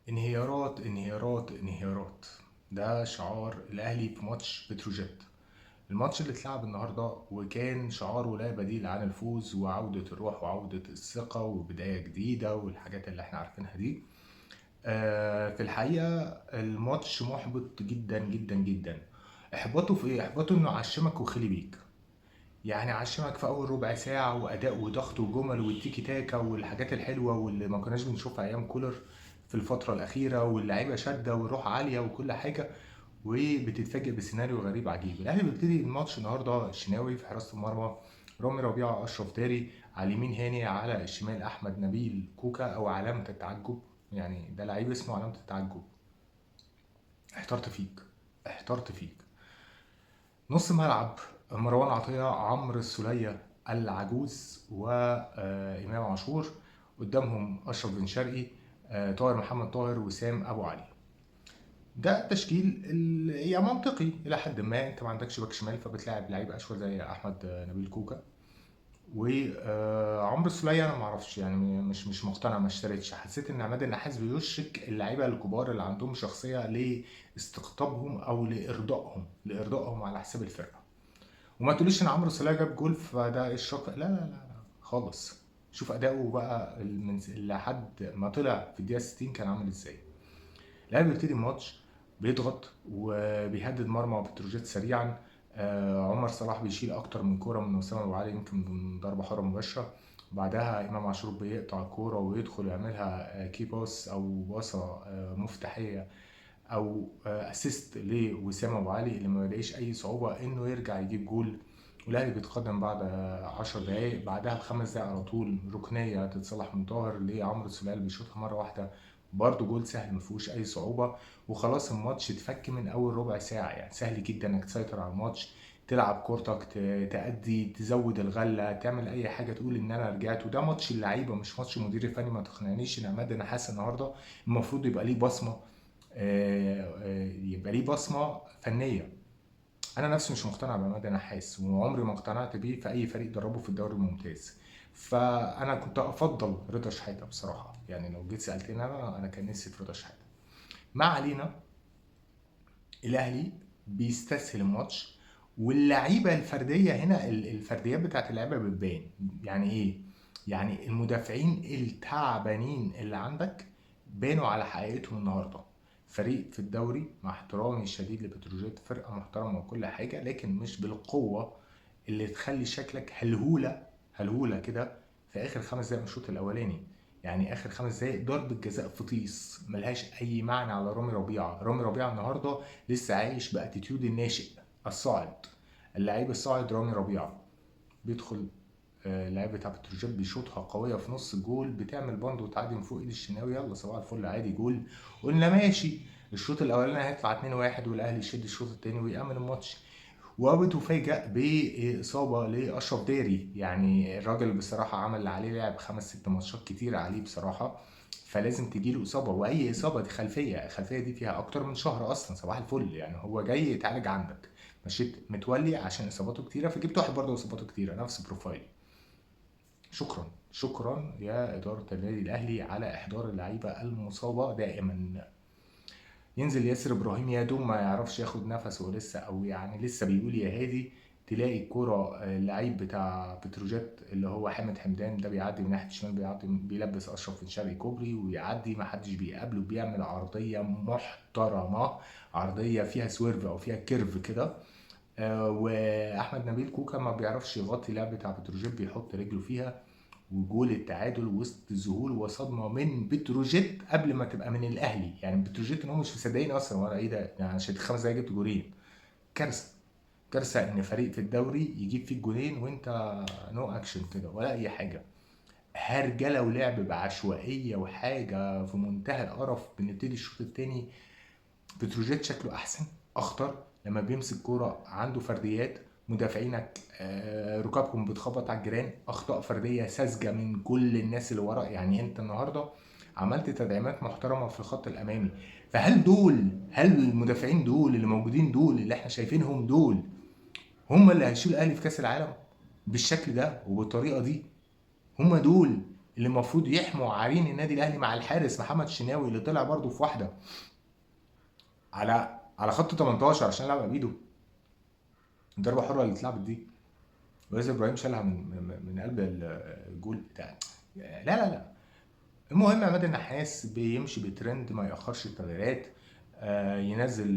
انهيارات انهيارات انهيارات. ده شعار الاهلي في ماتش بتروجيت. الماتش اللي اتلعب النهارده وكان شعاره لا بديل عن الفوز وعودة الروح وعودة الثقة وبداية جديدة والحاجات اللي احنا عارفينها دي. في الحقيقة الماتش محبط جدا جدا جدا. احباطه في ايه؟ احباطه انه عشمك وخلي بيك. يعني عشمك في اول ربع ساعة واداء وضغط وجمل والتيكي تاكا والحاجات الحلوة واللي ما كناش بنشوفها ايام كولر في الفترة الأخيرة، واللعيبة شادة والروح عالية وكل حاجة. وبتتفاجئ بسيناريو غريب عجيب. الأهلي بيبتدي الماتش النهاردة الشناوي في حراسة المرمى، رامي ربيعة، أشرف داري، على اليمين هاني، على الشمال أحمد نبيل كوكا أو علامة التعجب. يعني ده لعيب اسمه علامة التعجب. احترت فيك، احترت فيك. نص ملعب، مروان عطية، عمرو السولية العجوز، وإمام عاشور. قدامهم أشرف بن شرقي، طاهر محمد طاهر، وسام أبو علي. ده تشكيل يعني منطقي إلى حد ما. أنت ما عندكش باك شمال فبتلاعب لعيب أشول زي أحمد نبيل كوكا. وعمرو السولية أنا معرفش، يعني مش مقتنع، ما اشتريتش. حسيت إن عماد النحاس بيشرك اللعيبة الكبار اللي عندهم شخصية لاستقطابهم أو لإرضائهم على حساب الفرقة. وما تقوليش ان عمرو السولية جاب جول فده اشراك، لا لا لا لا خالص. شوف اداؤه بقى من لحد ما طلع في الدقيقه 60 كان عامل ازاي. الاهلي بيبتدي الماتش بيضغط وبيهدد مرمى بتروجيت سريعا. عمر صلاح بيشيل اكتر من كوره من وسام ابو علي، يمكن من ضربه حره مباشره. بعدها امام عاشور بيقطع الكوره ويدخل يعملها كي باس او باصه مفتاحيه او اسيست لوسام ابو علي اللي ما بيلاقيش اي صعوبه انه يرجع يجيب جول. والاهلي بيتقدم بعد 10 دقائق. بعدها بخمس دقائق على طول ركنيه تتصلح من طاهر لعمرو السولية بيشوطها مره واحده. برضه جول سهل ما فيهوش اي صعوبه. وخلاص الماتش اتفك من اول ربع ساعه. يعني سهل جدا انك تسيطر على الماتش، تلعب كورتك، تأدي، تزود الغله، تعمل اي حاجه تقول ان انا رجعت. وده ماتش اللعيبه مش ماتش المدير الفني. ما تقنعنيش ان عماد النحاس النهارده المفروض يبقى ليه بصمه، يبقى ليه بصمه فنيه. انا نفسي مش مقتنع بعماد النحاس وعمري ما اقتنعت بيه في اي فريق دربه في الدوري الممتاز. فانا كنت افضل رضا شحاته بصراحه. يعني لو جيت سالتني انا كان نفسي في رضا شحاته. ما علينا. الاهلي بيستسهل الماتش. واللعيبه الفرديه هنا، الفرديات بتاعت اللعيبه بتبان. يعني ايه؟ يعني المدافعين التعبانين اللي عندك بانوا على حقيقتهم النهارده. فريق في الدوري، مع احترامي الشديد لبتروجيت، فرقه محترمه وكل حاجه، لكن مش بالقوه اللي تخلي شكلك هلهوله هلهوله كده في اخر 5 دقايق من الشوط الاولاني. يعني اخر 5 دقايق ضربه جزاء فطيس ملهاش اي معنى على رامي ربيعه. رامي ربيعه النهارده لسه عايش باتيتيود الناشئ الصاعد. اللعيب الصاعد رامي ربيعه بيدخل، اللعيب بتاع بتروجيت بيشوطها قويه في نص الجول، بتعمل باند وتعدي من فوق ايد الشناوي، يلا صباح الفل عادي جول. قلنا ماشي. الشوط الاولاني هيطلع 2-1 والاهلي يشد الشوط الثاني ويأمن الماتش. وبتفاجأ بإصابة لأشرف داري. يعني الراجل بصراحة عمل اللي عليه، لعب 5 6 ماتشات كتير عليه بصراحة. فلازم تجيله إصابة، وأي إصابة دي خلفية. الخلفية دي فيها أكتر من شهر أصلا صباح الفل. يعني هو جاي يتعالج عندك. مشيت متولي عشان إصاباته كتيرة فجبت واحد برضه إصاباته كتيرة نفس بروفايل. شكرا شكرا يا إدارة النادي الأهلي على إحضار اللعيبة المصابة دائما. ينزل ياسر ابراهيم يا دوب ما يعرفش ياخد نفسه لسه، او يعني لسه بيقول يا هادي. تلاقي الكرة اللعيب بتاع بتروجيت اللي هو حامد حمدان ده بيعدي من ناحية الشمال، بيعدي بيلبس اشرف بن شرقي كوبري ويعدي ما حدش بيقابله، بيعمل عرضية محترمة، عرضية فيها سويرف او فيها كيرف كده. واحمد نبيل كوكا ما بيعرفش يغطي اللعب بتاع بتروجيت، بيحط رجله فيها. وجول التعادل وسط ذهول وصدمه من بتروجيت قبل ما تبقى من الاهلي. يعني بتروجيت ان هم مش مصدقين اصلا ولا ايه ده، يعني عشان 5 دقايق جبت جولين. كارثه. كارثه ان فريق في الدوري يجيب فيك جولين وانت نو اكشن كده ولا اي حاجه. هرجله ولعب بعشوائيه وحاجه في منتهى القرف. بنبتدي الشوط الثاني بتروجيت شكله احسن، اخطر لما بيمسك كوره، عنده فرديات. مدافعينك ركابهم بتخبط على الجيران، اخطاء فرديه ساذجه من كل الناس اللي ورا. يعني انت النهارده عملت تدعيمات محترمه في الخط الامامي. هل المدافعين دول اللي موجودين دول اللي احنا شايفينهم دول هم اللي هيشيلوا الاهلي في كاس العالم بالشكل ده وبالطريقه دي؟ هم دول اللي المفروض يحموا عرين النادي الاهلي مع الحارس محمد الشناوي اللي طلع برضه في واحده على خط 18 عشان يلعب بايده، الضربه حره اللي اتلعبت دي، وياسر ابراهيم شالها من قلب الجول بتاع. لا لا لا. المهم عماد النحاس بيمشي بترند ما يأخرش التغييرات. ينزل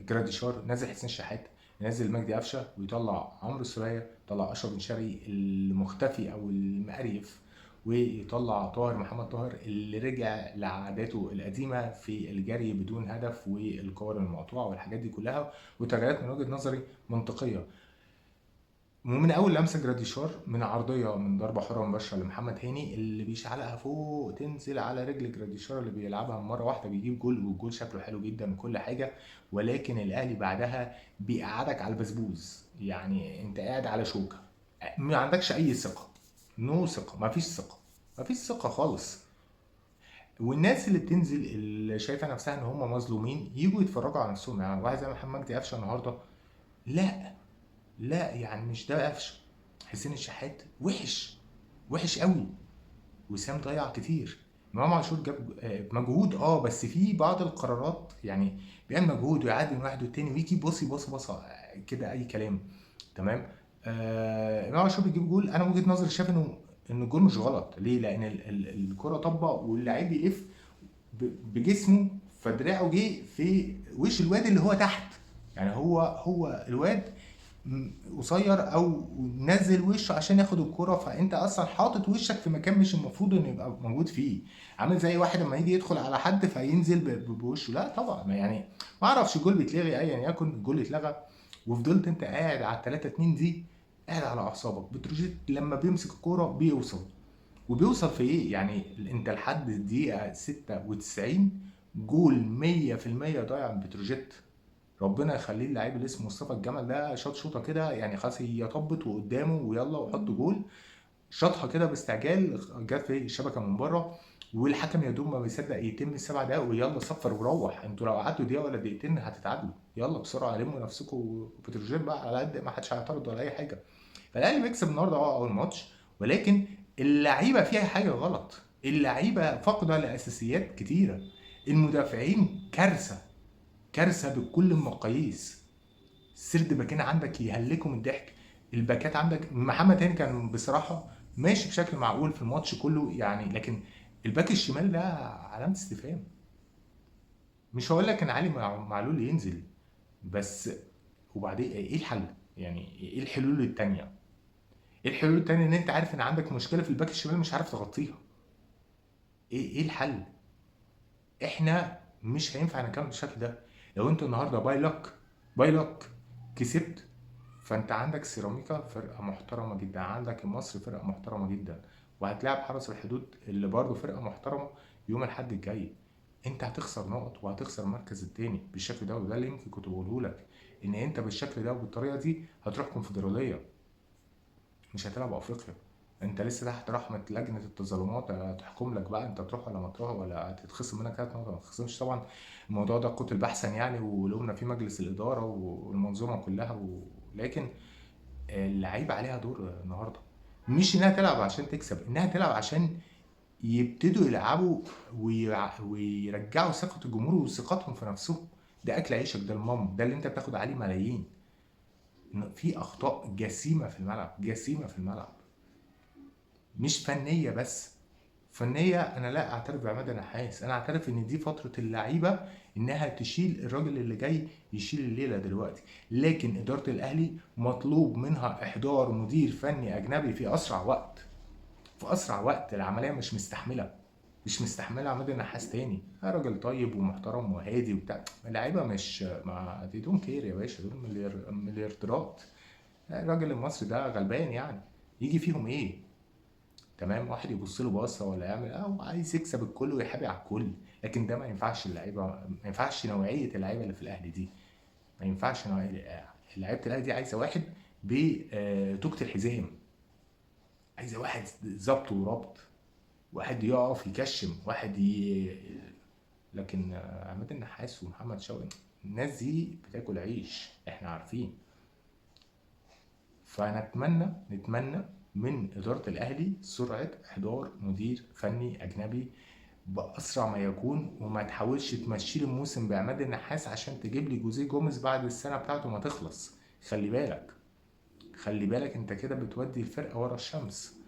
جراديشار، ينزل حسين شحات، ينزل مجدي قفشه، ويطلع عمرو السولية، يطلع اشرف بن شرقي المختفي او المقريف، ويطلع طاهر محمد طاهر اللي رجع لعاداته القديمه في الجري بدون هدف والكور المقطوعه والحاجات دي كلها. وتغييرات من وجهه نظري منطقيه. ومن اول لمسه جراديشار من عرضيه من ضربه حره مباشره لمحمد هاني اللي بيشعلقها فوق تنزل على رجل جراديشار اللي بيلعبها مره واحده بيجيب جول، والجول شكله حلو جدا وكل حاجه. ولكن الاهلي بعدها بيقعدك على البسبوس، يعني انت قاعد على شوكه، ما عندكش اي ثقه، نو ثقه، ما فيش ثقه، ما فيش ثقه خالص. والناس اللي بتنزل اللي شايفه نفسها ان هم مظلومين يجوا يتفرجوا على نفسهم. يعني واحد زي محمد مجدي قفشه النهارده، لا لا يعني مش ده قفشه. حسين الشحات وحش، وحش قوي. وسام ضيع كتير. امام عاشور جاب مجهود، بس في بعض القرارات يعني بيعمل مجهود ويعدي من واحد والتاني ويجي بصي بص بصه كده اي كلام. تمام. امام عاشور بيجيب جول، انا وجهه نظري شايف ان الجول مش غلط. ليه؟ لان الكره طبق واللعيب بيلف بجسمه، فدراعه جه في وش الواد اللي هو تحت. يعني هو الواد قصير او نزل وشه عشان ياخد الكرة، فانت اصلا حاطط وشك في مكان مش المفروض انه يبقى موجود فيه. عامل زي واحد لما يجي يدخل على حد فينزل بوشه. لا طبعا، يعني ما اعرفش الجول بيتلغي ايا يكن، الجول اتلغى. وفضلت انت قاعد على 3-2 دي، قاعد على اعصابك. بتروجيت لما بيمسك الكوره بيوصل، وبيوصل في ايه يعني؟ انت لحد الدقيقه 96 جول 100% ضايع من بتروجيت. ربنا يخليه اللعيب اللي اسمه مصطفى الجمل ده، شاط شوطه كده يعني خلاص هي طبت وقدامه ويلا وحط جول. شاطها كده باستعجال، جت في الشبكه من بره، والحكم يا دوب ما بيصدق يتم السبع دقايق ويلا صفر وروح. انتوا لو قعدتوا دقيقه ولا دقيقتين هتتعادلوا، يلا بسرعه لموا نفسكم وبتروجيت بقى على قد ما حدش هيعترض ولا اي حاجه. فالاهلي بيكسب النهارده اول ماتش، ولكن اللعيبه فيها حاجه غلط. اللعيبه فاقده لاساسيات كتيره. المدافعين كارثه، كارثه بكل المقاييس. السرد باكين عندك يهلكوا من الضحك. الباكات عندك محمد هاني كان بصراحه ماشي بشكل معقول في الماتش كله يعني، لكن الباك الشمال ده علامه استفهام. مش هقول لك ان علي معلول ينزل، بس وبعدين ايه الحل؟ يعني ايه الحلول التانيه؟ ايه الحلول التانيه ان انت عارف ان عندك مشكله في الباك الشمال مش عارف تغطيها؟ ايه الحل؟ احنا مش هينفع نكمل بالشكل ده. لو انت النهارده باي لك كسبت، فانت عندك سيراميكا فرقه محترمه جدا، عندك المصري فرقه محترمه جدا، وهتلاعب حرس الحدود اللي برضه فرقه محترمه يوم الاحد الجاي. انت هتخسر نقط وهتخسر المركز التاني بالشكل ده. وده اللي يمكن كنت بقوله لك، ان انت بالشكل ده وبالطريقه دي هتروح كونفدراليه، مش هتلعب افريقيا. انت لسه تحت رحمه لجنه التظلمات هتحكم لك بقى انت تروح ولا ما تروح، ولا هتتخصم منك 3 نقط ما تتخصمش. طبعا الموضوع ده قتل بحثا يعني، ولومنا في مجلس الاداره والمنظومه كلها لكن اللعيبه عليها دور النهارده. مش انها تلعب عشان تكسب، انها تلعب عشان يبتدوا يلعبوا ويرجعوا ثقه الجمهور وثقتهم في نفسهم. ده اكل عيشك، ده المام، ده اللي انت بتاخد عليه ملايين. في اخطاء جسيمه في الملعب، جسيمه في الملعب، مش فنيه بس. فنيه انا لا اعترف بعماد النحاس، انا اعترف ان دي فتره اللعيبه انها تشيل الراجل اللي جاي يشيل الليله دلوقتي. لكن اداره الاهلي مطلوب منها احضار مدير فني اجنبي في اسرع وقت، في اسرع وقت. العمليه مش مستحمله، مش مستحمله عماد النحاس تاني. راجل طيب ومحترم وهادي وبتاع، اللعيبه مش ما دي دون كير يا باشا، دول مليارديرات. الراجل المصري ده غلبان يعني، يجي فيهم ايه؟ تمام، واحد يبص له بصه ولا يعمل عايز يكسب الكل ويحابي على الكل. لكن ده ما ينفعش. اللعيبه ما ينفعش، نوعيه اللعيبه اللي في الاهلي دي ما ينفعش. لعيبه الاهلي دي عايزه واحد بتوكة الحزام، عايزه واحد ظبط وربط، واحد يقف يكشم، لكن عماد النحاس ومحمد شوقي الناس دي بتاكل عيش، احنا عارفين. فنتمنى من إدارة الأهلي سرعة إحضار مدير فني أجنبي بأسرع ما يكون، وما تحاولش تمشي لي الموسم بعماد النحاس عشان تجيب لي جوزيه جوميز بعد السنة بتاعته ما تخلص. خلي بالك، خلي بالك انت كده بتودي الفرقة ورا الشمس.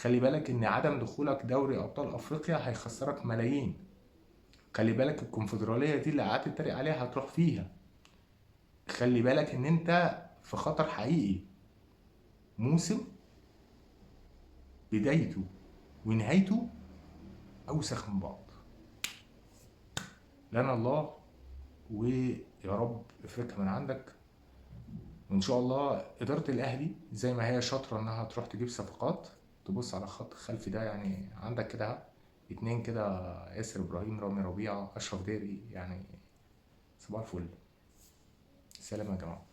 خلي بالك ان عدم دخولك دوري ابطال افريقيا هيخسرك ملايين. خلي بالك الكونفدرالية دي اللي قعدت تتريق عليها هتروح فيها. خلي بالك ان انت في خطر حقيقي. موسم بدايته ونهايته اوسخ من بعض. لنا الله، ويا رب افريقيا من عندك. وان شاء الله اداره الاهلي زي ما هي شاطره انها تروح تجيب صفقات، تبص على الخط الخلفي ده. يعني عندك كده اتنين كده، ياسر ابراهيم، رامي ربيعه، اشرف داري، يعني صباح الفل. سلام يا جماعه.